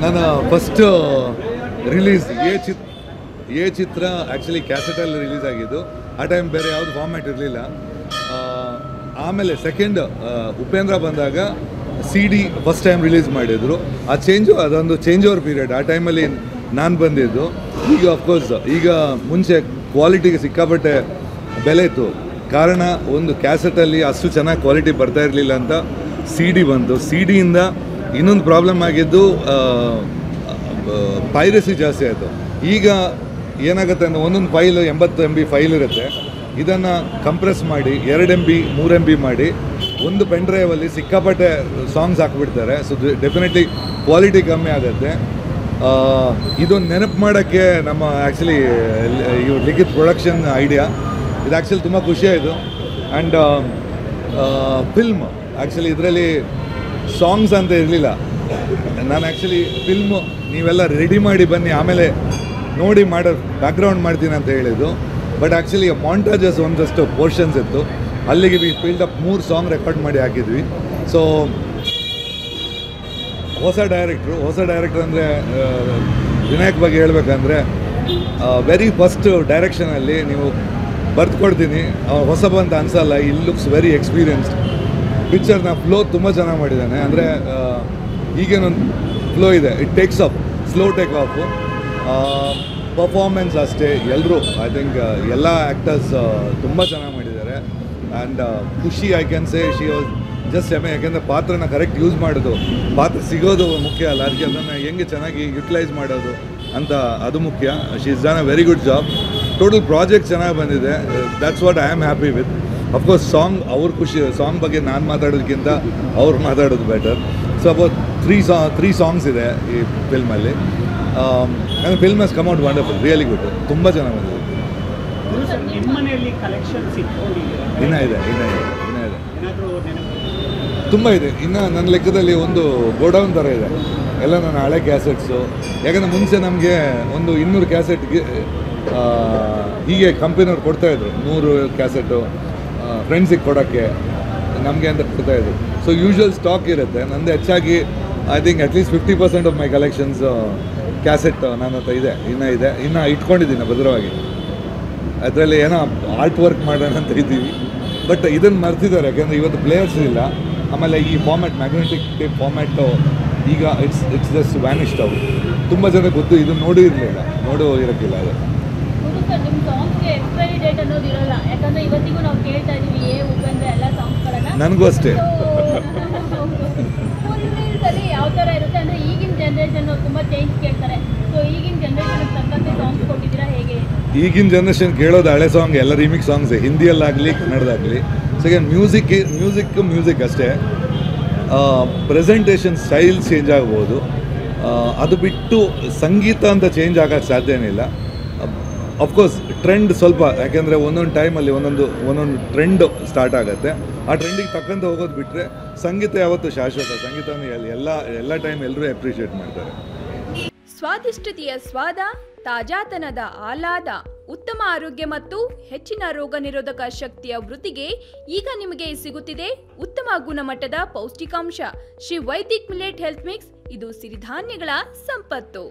ನನ್ನ first release ಎ ಚಿತ್ರ ಆ್ಯಕ್ಚುಲಿ ಕ್ಯಾಸೆಟಲ್ಲಿ ರಿಲೀಸ್ ಆಗಿದ್ದು. ಆ ಟೈಮ್ ಬೇರೆ ಯಾವುದು ಫಾರ್ಮ್ಯಾಟ್ ಇರಲಿಲ್ಲ. ಆಮೇಲೆ ಸೆಕೆಂಡ್ ಉಪೇಂದ್ರ ಬಂದಾಗ CD ಫಸ್ಟ್ ಟೈಮ್ ರಿಲೀಸ್ ಮಾಡಿದರು. ಅದೊಂದು ಚೇಂಜ್ ಓವರ್ ಪೀರಿಯಡ್. ಆ ಟೈಮಲ್ಲಿ ನಾನು ಬಂದಿದ್ದು. ಈಗ ಅಫ್ಕೋರ್ಸ್ ಈಗ ಮುಂಚೆ ಕ್ವಾಲಿಟಿಗೆ ಸಿಕ್ಕಾಪಟ್ಟೆ ಬೆಲೆ ಇತ್ತು. ಕಾರಣ ಒಂದು ಕ್ಯಾಸೆಟಲ್ಲಿ ಅಷ್ಟು ಚೆನ್ನಾಗಿ ಕ್ವಾಲಿಟಿ ಬರ್ತಾ ಇರಲಿಲ್ಲ ಅಂತ CD ಬಂತು. CD-ಯಿಂದ ಇನ್ನೊಂದು ಪ್ರಾಬ್ಲಮ್ ಆಗಿದ್ದು ಪೈರಸಿ ಜಾಸ್ತಿ ಆಯಿತು. ಈಗ ಏನಾಗುತ್ತೆ ಅಂದರೆ ಒಂದೊಂದು ಫೈಲು 80 MB ಫೈಲ್ ಇರುತ್ತೆ. ಇದನ್ನು ಕಂಪ್ರೆಸ್ ಮಾಡಿ 2 MB 3 MB ಮಾಡಿ ಒಂದು ಪೆನ್ ಡ್ರೈವಲ್ಲಿ ಸಿಕ್ಕಾಪಟ್ಟೆ ಸಾಂಗ್ಸ್ ಹಾಕ್ಬಿಡ್ತಾರೆ. ಸೊ ಡೆಫಿನೆಟ್ಲಿ ಕ್ವಾಲಿಟಿ ಕಮ್ಮಿ ಆಗುತ್ತೆ. ಇದೊಂದು ನೆನಪು ಮಾಡೋಕ್ಕೆ ನಮ್ಮ ಆ್ಯಕ್ಚುಲಿ ಲಿಖಿತ್ ಪ್ರೊಡಕ್ಷನ್ ಐಡಿಯಾ. ಇದು ಆ್ಯಕ್ಚುಲಿ ತುಂಬ ಖುಷಿಯಾಯಿತು. ಆ್ಯಂಡ್ ಫಿಲ್ಮ್ ಆ್ಯಕ್ಚುಲಿ ಇದರಲ್ಲಿ ಸಾಂಗ್ಸ್ ಅಂತ ಇರಲಿಲ್ಲ. ನಾನು ಆ್ಯಕ್ಚುಲಿ ಫಿಲ್ಮು ನೀವೆಲ್ಲ ರೆಡಿ ಮಾಡಿ ಬನ್ನಿ ಆಮೇಲೆ ನೋಡಿ ಬ್ಯಾಕ್ಗ್ರೌಂಡ್ ಮಾಡ್ತೀನಿ ಅಂತ ಹೇಳಿದ್ದು. ಬಟ್ ಆ್ಯಕ್ಚುಲಿ ಮಾಂಟಾಜಸ್ ಒಂದಷ್ಟು ಪೋರ್ಷನ್ಸ್ ಇತ್ತು. ಅಲ್ಲಿಗೆ we filled up 3 song record ಮಾಡಿ ಹಾಕಿದ್ವಿ. ಸೊ ಹೊಸ ಡೈರೆಕ್ಟ್ರು ಅಂದರೆ ವಿನಾಯಕ್ ಬಗ್ಗೆ ಹೇಳಬೇಕಂದ್ರೆ ವೆರಿ ಫಸ್ಟ್ ಡೈರೆಕ್ಷನಲ್ಲಿ ನೀವು ಬರ್ದುಕೊಡ್ತೀನಿ ಹೊಸಬ ಅಂತ ಅನಿಸಲ್ಲ. He looks very experienced. ಪಿಕ್ಚರ್ನ ಫ್ಲೋ ತುಂಬ ಚೆನ್ನಾಗಿ ಮಾಡಿದ್ದಾನೆ. ಅಂದರೆ ಈಗೇನೊಂದು ಫ್ಲೋ ಇದೆ, it takes up, slow take off. Performance ಅಷ್ಟೇ ಎಲ್ಲರೂ ಐ ಥಿಂಕ್ ಎಲ್ಲ ಆ್ಯಕ್ಟರ್ಸ್ ತುಂಬ ಚೆನ್ನಾಗಿ ಮಾಡಿದ್ದಾರೆ. ಆ್ಯಂಡ್ ಖುಷಿ I can say she was just ಹೆಮ್ಮೆ. ಯಾಕೆಂದರೆ ಪಾತ್ರನ ಕರೆಕ್ಟ್ ಯೂಸ್ ಮಾಡೋದು, ಪಾತ್ರ ಸಿಗೋದು ಮುಖ್ಯ ಅಲ್ಲ, ಅದಕ್ಕೆ ಅದನ್ನು ಹೆಂಗೆ ಚೆನ್ನಾಗಿ ಯುಟಿಲೈಸ್ ಮಾಡೋದು ಅಂತ ಅದು ಮುಖ್ಯ. She is done a very good job. Total project ಚೆನ್ನಾಗಿ ಬಂದಿದೆ. That's what I am happy with. Of course song ಅವ್ರ ಖುಷಿ. ಸಾಂಗ್ ಬಗ್ಗೆ ನಾನು ಮಾತಾಡೋದಕ್ಕಿಂತ ಅವ್ರು ಮಾತಾಡೋದು ಬೆಟರ್. ಸೊ ಅಬೌಟ್ 3 ಸಾಂಗ್ಸ್ ಇದೆ ಈ ಫಿಲ್ಮಲ್ಲಿ. And film has come out wonderful, really good. ತುಂಬ ಚೆನ್ನಾಗಿ ಬಂದಿದೆ. ಇನ್ನೂ ಇದೆ ತುಂಬ ಇದೆ. ಇನ್ನು ನನ್ನ ಲೆಕ್ಕದಲ್ಲಿ ಒಂದು ಗೋಡೌನ್ ಥರ ಇದೆ ಎಲ್ಲ ನನ್ನ ಹಳೆ ಕ್ಯಾಸೆಟ್ಸು. ಯಾಕಂದರೆ ಮುಂಚೆ ನಮಗೆ ಒಂದು 200 ಕ್ಯಾಸೆಟ್ಗೆ ಹೀಗೆ ಕಂಪನಿಯವ್ರು ಕೊಡ್ತಾಯಿದ್ರು. 100 ಕ್ಯಾಸೆಟು ಫ್ರೆಂಡ್ಸಿಗೆ ಕೊಡೋಕ್ಕೆ ನಮಗೆ ಅಂತ ಕೊಡ್ತಾಯಿದ್ರು. ಸೊ ಯೂಶ್ವಲ್ ಸ್ಟಾಕ್ ಇರುತ್ತೆ. ನಂದು ಹೆಚ್ಚಾಗಿ I think at least 50% of my collections cassette ನನ್ನ ಹತ್ರ ಇದೆ. ಇನ್ನೂ ಇಟ್ಕೊಂಡಿದ್ದೀನಿ ಭದ್ರವಾಗಿ. ಅದರಲ್ಲಿ ಏನೋ ಆರ್ಟ್ ವರ್ಕ್ ಮಾಡೋಣ ಅಂತ ಇದ್ದೀವಿ. ಬಟ್ ಇದನ್ನು ಮರ್ತಿದ್ದಾರೆ, ಯಾಕೆಂದರೆ ಇವತ್ತು ಪ್ಲೇಯರ್ಸ್ ಇಲ್ಲ. ಆಮೇಲೆ ಈ ಫಾರ್ಮ್ಯಾಟ್ ಮ್ಯಾಗ್ನೆಟಿಕ್ ಟೇಪ್ ಫಾರ್ಮ್ಯಾಟು ಈಗ ಇಟ್ಸ್ ಜಸ್ಟ್ ವ್ಯಾನಿಶ್ಡ್ ಔಟ್. ತುಂಬ ಜನ ಗೊತ್ತು, ಇದು ನೋಡೋ ಇರೋಕ್ಕಿಲ್ಲ ಅದು. ನನಗೂ ಅಷ್ಟೇ. ಈಗಿನ ಜನ್ರೇಷನ್ ಕೇಳೋದು ಹಳೆ ಸಾಂಗ್, ಎಲ್ಲ ರಿಮಿಕ್ಸ್ ಸಾಂಗ್ಸೇ, ಹಿಂದಿಯಲ್ಲಾಗಲಿ ಕನ್ನಡದಾಗಲಿ. ಸೆಕೆಂಡ್ ಮ್ಯೂಸಿಕ್ ಅಷ್ಟೇ. ಪ್ರೆಸೆಂಟೇಷನ್ ಸ್ಟೈಲ್ ಚೇಂಜ್ ಆಗ್ಬೋದು. ಅದು ಬಿಟ್ಟು ಸಂಗೀತ ಅಂತ ಚೇಂಜ್ ಆಗೋಕ್ಕೆ ಸಾಧ್ಯನೇ ಇಲ್ಲ. ಅಫ್ಕೋರ್ಸ್ ಟ್ರೆಂಡ್ ಸ್ವಲ್ಪ, ಯಾಕೆಂದರೆ ಒಂದೊಂದು ಟೈಮಲ್ಲಿ ಒಂದೊಂದು ಟ್ರೆಂಡ್ ಸ್ಟಾರ್ಟ್ ಆಗುತ್ತೆ. ಆ ಟ್ರೆಂಡಿಗೆ ತಕ್ಕಂತೆ ಹೋಗೋದು ಬಿಟ್ಟರೆ ಸಂಗೀತ ಯಾವತ್ತೂ ಶಾಶ್ವತ. ಸಂಗೀತನ ಎಲ್ಲ ಟೈಮ್ ಎಲ್ಲರೂ ಅಪ್ರಿಷಿಯೇಟ್ ಮಾಡ್ತಾರೆ. ಸ್ವಾದಿಷ್ಟತೆಯ ಸ್ವಾದ, ತಾಜಾತನದ ಆಹ್ಲಾದ, ಉತ್ತಮ ಆರೋಗ್ಯ ಮತ್ತು ಹೆಚ್ಚಿನ ರೋಗ ನಿರೋಧಕ ಶಕ್ತಿಯ ವೃದ್ಧಿಗೆ ಈಗ ನಿಮಗೆ ಸಿಗುತ್ತಿದೆ ಉತ್ತಮ ಗುಣಮಟ್ಟದ ಪೌಷ್ಟಿಕಾಂಶ. Shri Vaidik millet health mix. ಇದು ಸಿರಿಧಾನ್ಯಗಳ ಸಂಪತ್ತು.